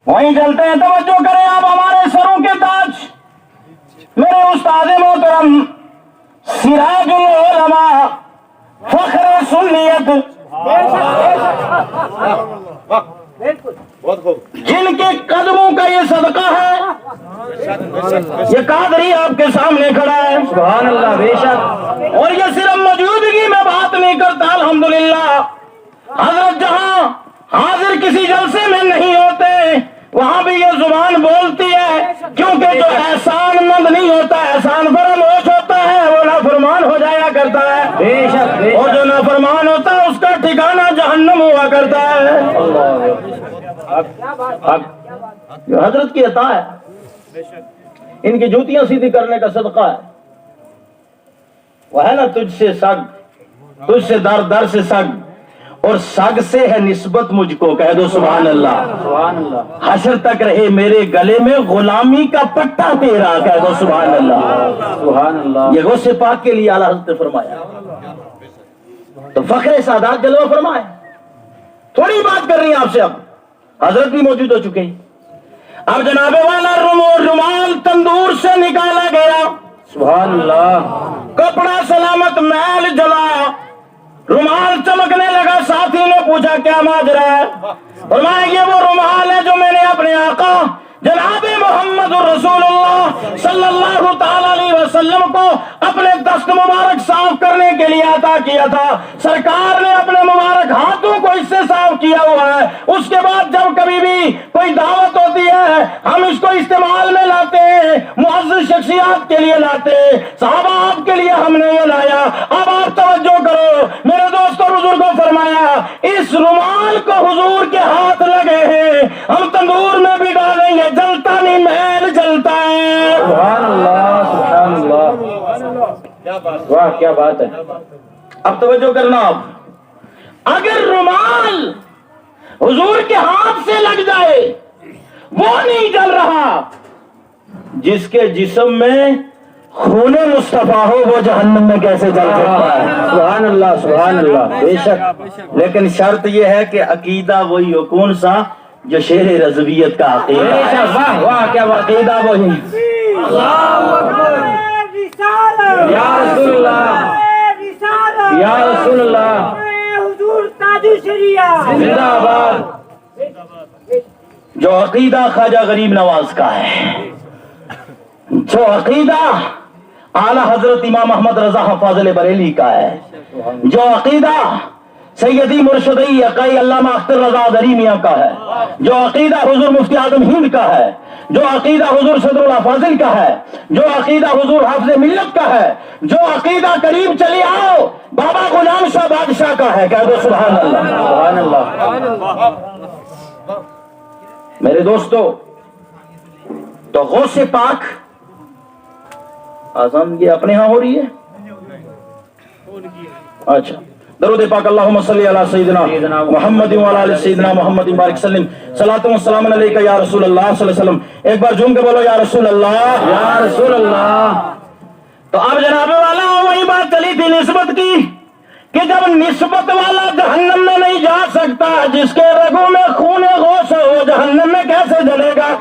وہیں چلتے ہیں. توجہ کریں آپ ہمارے سروں کے تاج میرے استاد محترم سراج العلماء فخر سنیت جن کے قدموں کا یہ صدقہ ہے یہ قادری آپ کے سامنے کھڑا ہے. سبحان اللہ. بے شک. اور یہ صرف موجودگی میں بات نہیں کرتا, الحمدللہ حضرت جہاں حاضر کسی جلسے میں نہیں ہوتے وہاں بھی یہ زبان بولتی ہے, کیونکہ جو احسان مند نہیں ہوتا, احسان فراموش ہوتا ہے, وہ نافرمان ہو جایا کرتا ہے. بے شک. اور جو نافرمان ہوتا ہے اس کا ٹھکانہ جہنم ہوا کرتا ہے. یہ حضرت کی عطا ہے, ان کی جوتیاں سیدھی کرنے کا صدقہ ہے. وہ ہے نا تجھ سے سگ, تجھ سے در در سے سگ, اور سگ سے ہے نسبت مجھ کو, کہہ دو سبحان اللہ. سبحان اللہ. حشر تک رہے میرے گلے میں غلامی کا پٹا تیرا, کہہ دو سبحان اللہ. سبحان اللہ. یہ غوث پاک کے لیے اعلیٰ حضرت نے فرمایا. تو فخر سادات جلوہ فرمائے. تھوڑی بات کر رہی ہیں آپ سے, اب حضرت بھی موجود ہو چکے ہیں. اب جناب والا رومال تندور سے نکالا گیا. سبحان اللہ. کپڑا سلامت میل جلا, رومال چمکنے لگا. ساتھی نے پوچھا کیا ماجرا ہے؟ فرمایا یہ وہ رومال ہے جو میں نے اپنے آقا جناب محمد رسول اللہ صلی اللہ تعالی علیہ وسلم کو اپنے دست مبارک صاف کرنے کے لیے عطا کیا تھا. سرکار نے اپنے مبارک ہاتھوں کو اس سے صاف کیا ہوا ہے. اس کے بعد جب کبھی بھی کوئی دعوت ہوتی ہے ہم اس کو استعمال میں لاتے ہیں, معزز شخصیات کے لیے لاتے ہیں. صحابہ آپ کے لیے ہم نے یہ لایا. اب آپ توجہ کرو میرے دوستوں, بزرگوں, فرمایا اس رومال کو حضور کے ہاتھ لگے ہیں, ہم تندور میں بھی ڈالیں گے, جلتا نہیں, محل جلتا ہے. سبحان اللہ. سبحان اللہ. واہ کیا بات ہے. اب توجہ کرنا, آپ اگر رومال حضور کے ہاتھ سے لگ جائے وہ نہیں جل رہا, جس کے جسم میں خون مصطفیٰ ہو وہ جہنم میں کیسے جل سکتا ہے؟ سبحان اللہ. سبحان اللہ. بے شک. لیکن شرط یہ ہے کہ عقیدہ وہی ہو, کون سا؟ جو شیر رضویت کا عقیدہ. واہ واہ کیا عقیدہ وہی. یا رسول اللہ, یا رسول اللہ, حضور تاج الشریعہ زندہ آباد. جو عقیدہ خواجہ غریب نواز کا ہے, جو عقیدہ اعلیٰ حضرت امام احمد رضا فاضل بریلی کا ہے, جو عقیدہ سیدی مرشدی عقائی علامہ اختر رضا دری میاں کا ہے, جو عقیدہ حضور مفتی اعظم ہند کا ہے, جو عقیدہ حضور صدر اللہ فاضل کا ہے, جو عقیدہ حضور حافظ ملت کا ہے, جو عقیدہ قریب چلی آؤ بابا غلام شاہ بادشاہ کا ہے, کہہ دو سبحان اللہ. سبحان اللہ. میرے دوستو, تو غوث پاک آزان یہ اپنے ہاں ہو رہی ہے. اچھا, درود پاک اللہم صلی علی سیدنا محمد وعلی آل سیدنا محمد بارک سلم. صلاۃ و سلام علیکہ یا رسول اللہ صلی اللہ علیہ وسلم. ایک بار جھوم کے بولو یا رسول اللہ, یا رسول اللہ. تو اب جناب والا وہی بات چلی تھی نسبت کی, کہ جب نسبت والا جہنم میں نہیں جا سکتا, جس کے رگوں میں خون غوث ہو وہ جہنم میں کیسے جلے گا؟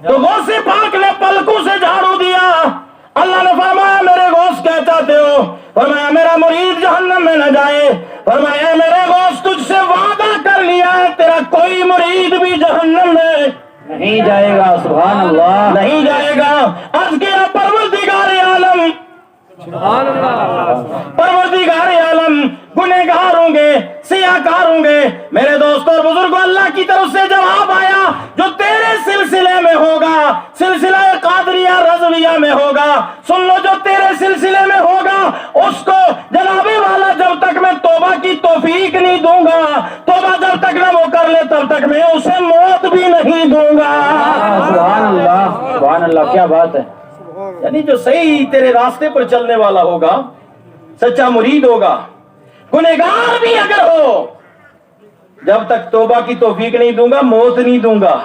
تو غوث پاک نے پلکوں سے جھاڑو دیا. اللہ نے فرمایا میرے غوث کیا چاہتے ہو؟ فرمایا میرا مرید جہنم میں نہ جائے. فرمایا میرے غوث تجھ سے وعدہ کر لیا ہے تیرا کوئی مرید بھی جہنم میں نہیں جائے گا. سبحان اللہ. نہیں جائے گا. عرض کیا پروردگار عالم, سبحان اللہ, پروردگار عالم گنہگار ہوں گے, سیاہکار ہوں گے. میرے دوستوں اور بزرگوں, اللہ کی طرف سے جواب آیا جو تیرے سلسلے میں ہوگا, سلسلہ قادریہ رضویہ میں ہوگا, سن لو, جو تیرے سلسلے میں ہوگا اس کو جناب والا جب تک میں توبہ کی توفیق نہیں دوں گا, توبہ جب تک نہ وہ کر لے تب تک میں اسے موت بھی نہیں دوں گا. سبحان اللہ. سبحان اللہ. کیا بات ہے. یعنی جو صحیح تیرے راستے پر چلنے والا ہوگا, سچا مرید ہوگا, گنہگار بھی اگر ہو, جب تک توبہ کی توفیق نہیں دوں گا موت نہیں دوں گا.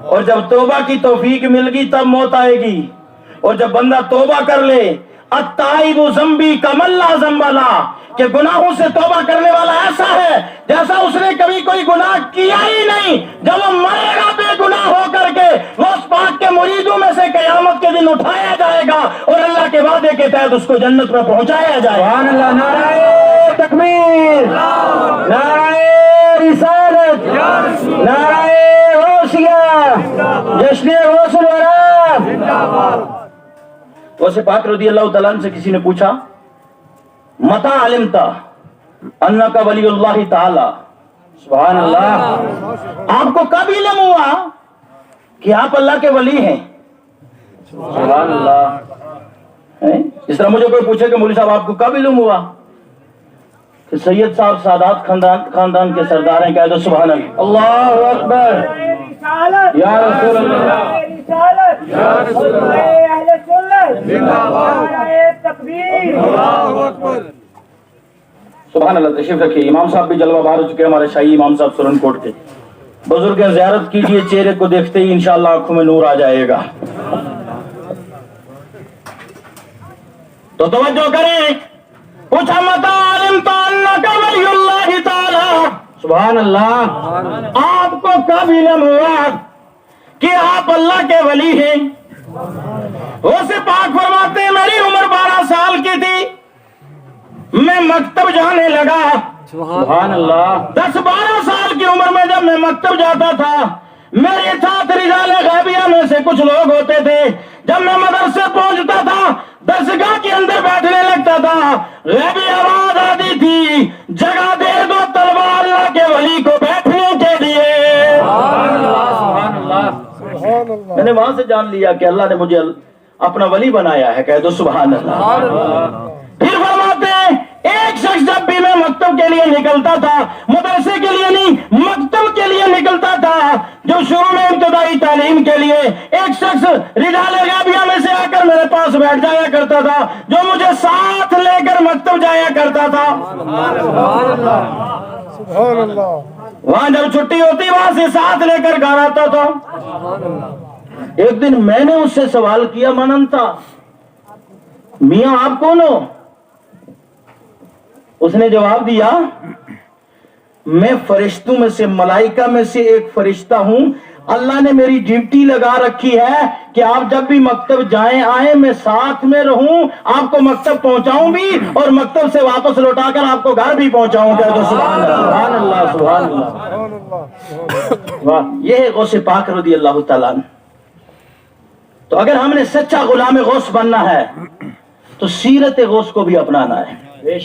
اور جب توبہ کی توفیق مل گی تب موت آئے گی. اور جب بندہ توبہ کر لے, التائب ذنبی کمن لا ذنب لہ, کہ گناہوں سے توبہ کرنے والا ایسا ہے جیسا اس نے کبھی کوئی گناہ کیا ہی نہیں. جب کے وعدے کے تحت اس کو جنت میں پہنچایا جائے. سبحان اللہ. نعرہ تکبیر، نعرہ رسالت، نعرہ غوثیہ، جشن غوث الورا. غوث پاک رضی اللہ تعالیٰ عنہ سے کسی نے پوچھا متا علمتا انکا ولی اللہ تعالی. سبحان اللہ. آپ کو کب علم ہوا کہ آپ اللہ کے ولی ہیں؟ سبحان اللہ. ہیں؟ اس طرح مجھے کوئی پوچھے کہ مولوی صاحب آپ کو کب علم ہوا کہ سید صاحب سادات خاندان کے سردار ہیں؟ کہہ دو سبحان اللہ. اللہ اکبر. رسالت یا رسول اللہ. رسالت یا رسول اللہ. اہل سنت زندہ باد. تکبیر. سبحان اللہ. تشریف رکھیے. امام صاحب بھی جلوہ بار ہو چکے ہیں، ہمارے شاہی امام صاحب سرن کوٹ کے. بزرگ زیارت کیجئے، چہرے کو دیکھتے ہی انشاءاللہ آنکھوں میں نور آ جائے گا. تو توجہ کریں. پوچھا متا علمت انک ولی اللہ تعالی. سبحان اللہ. آپ کو کب علم ہوا کہ آپ اللہ کے ولی ہیں؟ غوث پاک فرماتے ہیں میری عمر 12 سال کی تھی، میں مکتب جانے لگا. سبحان اللہ. 10-12 سال کی عمر میں جب میں مکتب جاتا تھا، میرے ساتھ رجال غیبیہ میں سے کچھ لوگ ہوتے تھے. جب میں مدرسے پہنچتا تھا، درسگاہ کے اندر بیٹھنے لگتا تھا، غیبی آواز آتی تھی جگہ دے دو طلبہ اللہ کے ولی کو بیٹھنے کے لیے. سبحان اللہ. میں نے وہاں سے جان لیا کہ اللہ نے مجھے اپنا ولی بنایا ہے. کہہ دو سبحان اللہ. پھر فرماتے ہیں ایک شخص جب بھی میں مکتب کے لیے نکلتا تھا، مدرسے کے لیے نہیں مکتب کے لیے نکلتا تھا، جو شروع میں ابتدائی تعلیم کے لیے، ایک شخص رجال غیبیہ میں سے آ کر میرے پاس بیٹھ جایا کرتا تھا، جو مجھے ساتھ لے کر مکتب جایا کرتا تھا. وہاں جب چھٹی ہوتی وہاں سے ساتھ لے کر گھر آتا تھا. ایک دن میں نے اس سے سوال کیا مننتا میاں آپ کون ہو؟ اس نے جواب دیا میں فرشتوں میں سے، ملائکہ میں سے ایک فرشتہ ہوں. اللہ نے میری ڈیوٹی لگا رکھی ہے کہ آپ جب بھی مکتب جائیں آئیں میں ساتھ میں رہوں، آپ کو مکتب پہنچاؤں بھی اور مکتب سے واپس لوٹا کر آپ کو گھر بھی پہنچاؤں. کہہ دو سبحان اللہ. سبحان اللہ. واہ. یہ ہے غوث پاک رضی اللہ تعالیٰ عنہ. تو اگر ہم نے سچا غلام غوث بننا ہے تو سیرت غوث کو بھی اپنانا ہے. بے شک.